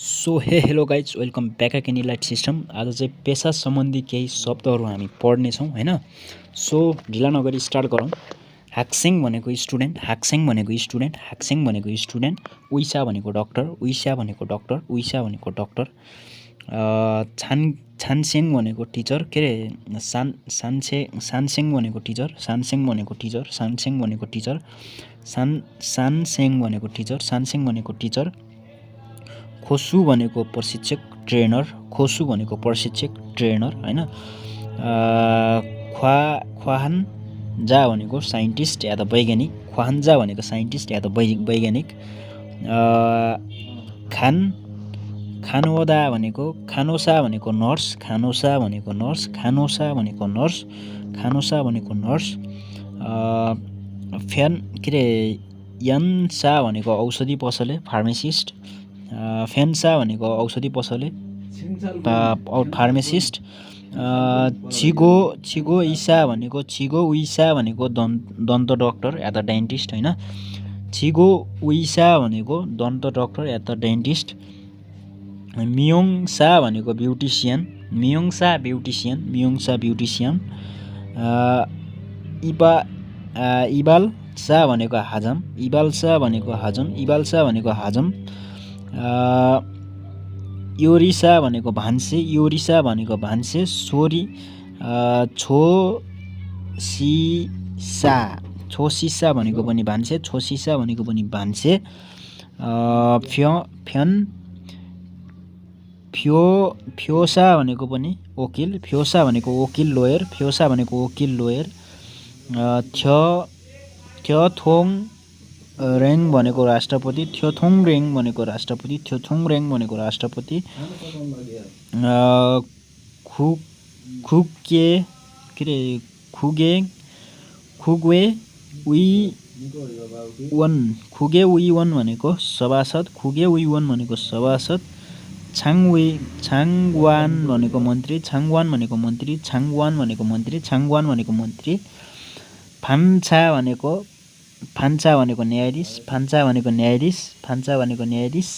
So hello guys welcome back again in light system. आज चाहिँ पेसा सम्बन्धी केही शब्दहरू हामी पढ्नेछौँ हैन। सो ढिला नगरी स्टार्ट गरौँ। हाक्सेङ भनेको स्टुडेन्ट, हाक्सेङ भनेको स्टुडेन्ट, हाक्सेङ भनेको स्टुडेन्ट, उइसा भनेको डक्टर, उइसा भनेको डक्टर, उइसा भनेको डक्टर, छानसेङ भनेको टिचर, के अरे सानसेङ भनेको टिचर, सानसेङ भनेको टिचर, सानसेङ भनेको टिचर, सानसेङ भनेको टिचर, सानसेङ भनेको टिचर, खोसु भनेको प्रशिक्षक ट्रेनर, खोसु भनेको प्रशिक्षक ट्रेनर हैन। ख्वाहान जा भनेको साइन्टिस्ट या त वैज्ञानिक, ख्वाहान्जा भनेको साइन्टिस्ट या त वैज्ञानिक, खानोदा भनेको खानोसा भनेको नर्स, खानोसा भनेको नर्स, खानोसा भनेको नर्स, खानोसा भनेको नर्स, के अरे यन्सा भनेको औषधि पसले फार्मेसिस्ट, फेन्सा भनेको औषधि पसले फार्मेसिस्ट, छिगो इसा भनेको छिगो उइसा भनेको दन्त डक्टर या त डेन्टिस्ट हैन। छिगो उइसा भनेको दन्त डक्टर या त डेन्टिस्ट, मियोङसा भनेको ब्युटिसियन, मियोङसा ब्युटिसियन, मियोङसा ब्युटिसियन, इबालसा भनेको हाजम, इबालसा भनेको हाजम, इबालसा भनेको हाजम, योरिसा भनेको भान्से, योरिसा भनेको भान्से, छोसिसा भनेको पनि भान्से, छोसिसा भनेको पनि भान्से, फ्योसा भनेको पनि वकिल, फ्योसा भनेको वकिल लोयर, फ्योसा भनेको वकिल लोयर, थ्योथोङ रेङ भनेको राष्ट्रपति, थ्योथोङ रेङ भनेको राष्ट्रपति, थ्योथोङ रेङ भनेको राष्ट्रपति, खुगे उइवन भनेको सभासद, खुगे उइवन भनेको सभासद, छाङवान भनेको मन्त्री, छाङवान भनेको मन्त्री, छाङवान भनेको मन्त्री, छाङवान भनेको मन्त्री, फान्चा भनेको न्यायाधीश, फान्चा भनेको न्यायाधीश, फान्चा भनेको न्यायाधीश,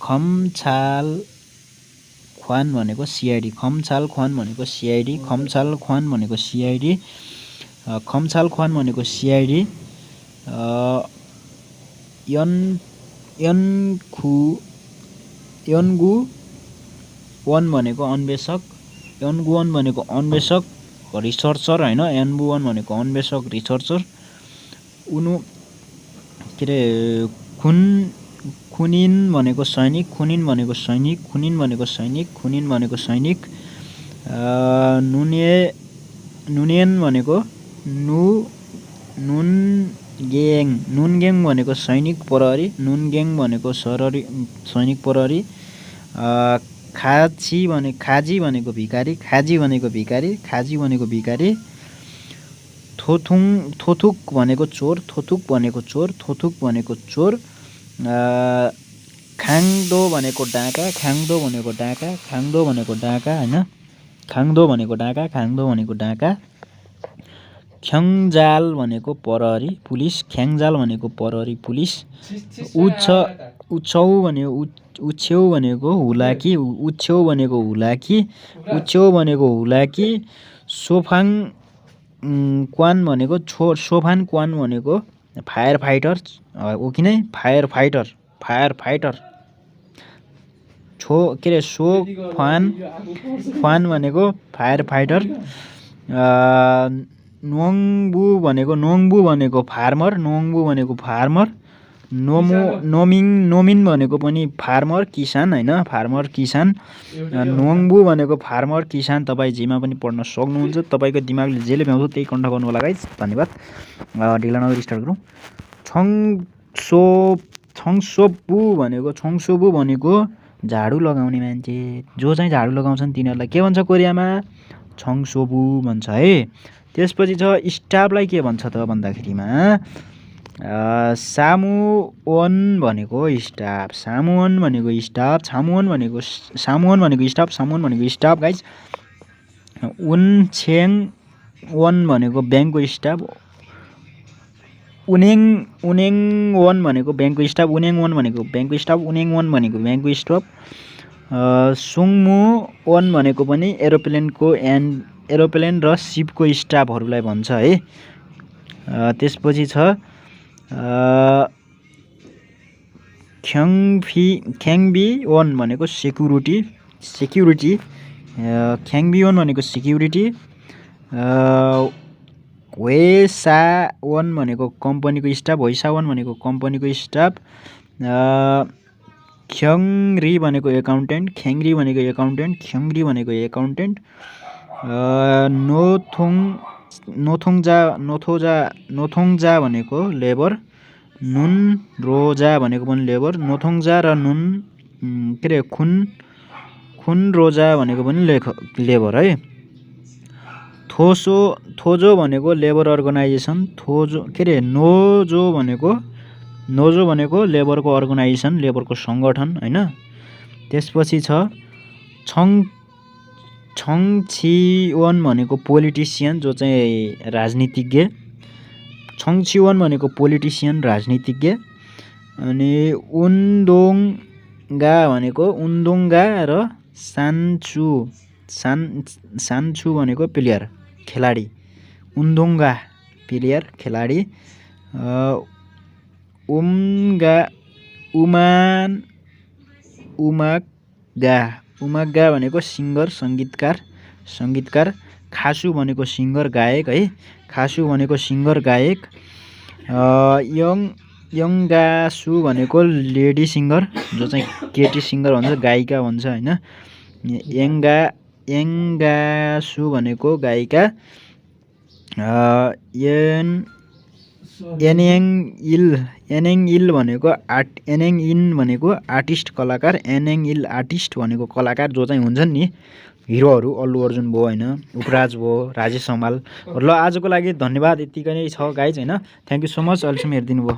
खम्छाल ख्वान भनेको सिआइडी, खम्छाल ख्वान भनेको सिआइडी, खम्छाल ख्वान भनेको सिआइडी, खम्छाल ख्वान भनेको सिआइडी, यन्गु वन भनेको अन्वेषक, यन्गुवन भनेको अन्वेषक रिसर्चर हैन, यन्गुवन भनेको अन्वेषक रिसर्चर, के अरे खुनिन भनेको सैनिक, खुनिन भनेको सैनिक, खुनिन भनेको सैनिक, खुनिन भनेको सैनिक, नुनियन भनेको नुनगेङ भनेको सैनिक प्रहरी, नुनगेङ भनेको सैनिक प्रहरी, खाजी भनेको भिखारी, खाजी भनेको भिखारी, खाजी भनेको भिखारी, थोथुक भनेको चोर, थोथुक भनेको चोर, थोथुक भनेको चोर, खाङदो भनेको डाका, खाङदो भनेको डाका, खाङदो भनेको डाका हैन, खाङदो भनेको डाका, खाङदो भनेको डाका, ख्याङजाल भनेको प्रहरी पुलिस, ख्याङजाल भनेको प्रहरी पुलिस, उछ्यौ भनेको हुलाकी, उछ्यौ भनेको हुलाकी, उछ्यौ भनेको हुलाकी, सोफाङ क्वान भनेको सोफान क्वान भनेको फायर फाइटर हो कि नै, फायर फाइटर, के अरे ख्वान भनेको फायर फाइटर, नोङबु भनेको फार्मर, नोङबु भनेको फार्मर, नोमिन भनेको पनि फार्मर किसान हैन, फार्मर किसान, नोङबु भनेको फार्मर किसान। तपाईँ जेमा पनि पढ्न सक्नुहुन्छ, तपाईँको दिमागले जेले भ्याउँछ त्यही कण्ठ गर्नु होला गाइस। धन्यवाद। ढिला नगरी स्टार्ट गरौँ। छङसोबु भनेको झाडु लगाउने मान्छे, जो चाहिँ झाडु लगाउँछन् तिनीहरूलाई के भन्छ कोरियामा? छङसोबु भन्छ है। त्यसपछि छ स्टाफलाई के भन्छ त भन्दाखेरिमा सामुवन भनेको स्टाफ, सामुवन भनेको स्टाफ, सामुवन भनेको स्टाफ, सामुवन भनेको स्टाफ गाइज। उनछेङ वन भनेको ब्याङ्कको स्टाफ, उनेङ उनेङ वान भनेको ब्याङ्कको स्टाफ, उनेङ वान भनेको ब्याङ्कको स्टाफ, उनेङ वान भनेको ब्याङ्कको स्टाफ। सुङमु वान भनेको पनि एरोप्लेन र सिपको स्टाफहरूलाई भन्छ है। त्यसपछि छ ख्याङबी वान भनेको सेक्युरिटी, ख्याङबी वान भनेको सेक्युरिटी। वेसा वान भनेको कम्पनीको स्टाफ, वेसा वान भनेको कम्पनीको स्टाफ। ख्याङ्री भनेको एकाउन्टेन्ट, ख्याङ्री भनेको एकाउन्टेन्ट, ख्याङ्री भनेको एकाउन्टेन्ट। नोथोङजा भनेको लेबर, नुन रोजा भनेको पनि लेबर, नोथोङजा र नुन के अरे खुन रोजा भनेको पनि लेबर है। थोजो भनेको लेबर अर्गनाइजेसन, नोजो भनेको लेबरको अर्गनाइजेसन, लेबरको सङ्गठन होइन। त्यसपछि छ छङछिवन भनेको पोलिटिसियन जो चाहिँ राजनीतिज्ञ, छङछिवन भनेको पोलिटिसियन राजनीतिज्ञ। अनि उन्दोङ्गा र सान्चु भनेको प्लेयर खेलाडी, उन्दोङ्गा प्लेयर खेलाडी। उमाग्गा भनेको सिङ्गर सङ्गीतकार। खासु भनेको सिङ्गर गायक है, खासु भनेको सिङ्गर गायक। यङ्गासु भनेको लेडी सिङ्गर जो चाहिँ केटी सिङ्गर भन्छ, गायिका भन्छ होइन। यङ्गासु भनेको गायिका। एनेङ इन भनेको आर्टिस्ट कलाकार, एनेङ इल आर्टिस्ट भनेको कलाकार जो चाहिँ हुन्छन् नि हिरोहरू, अल्लु अर्जुन भयो होइन, उपराज भयो, राजेश हमाल। ल आजको लागि धन्यवाद, यतिकै नै छ गाइज होइन। थ्याङ्क यू सो मच अहिलेसम्म हेरिदिनु भयो।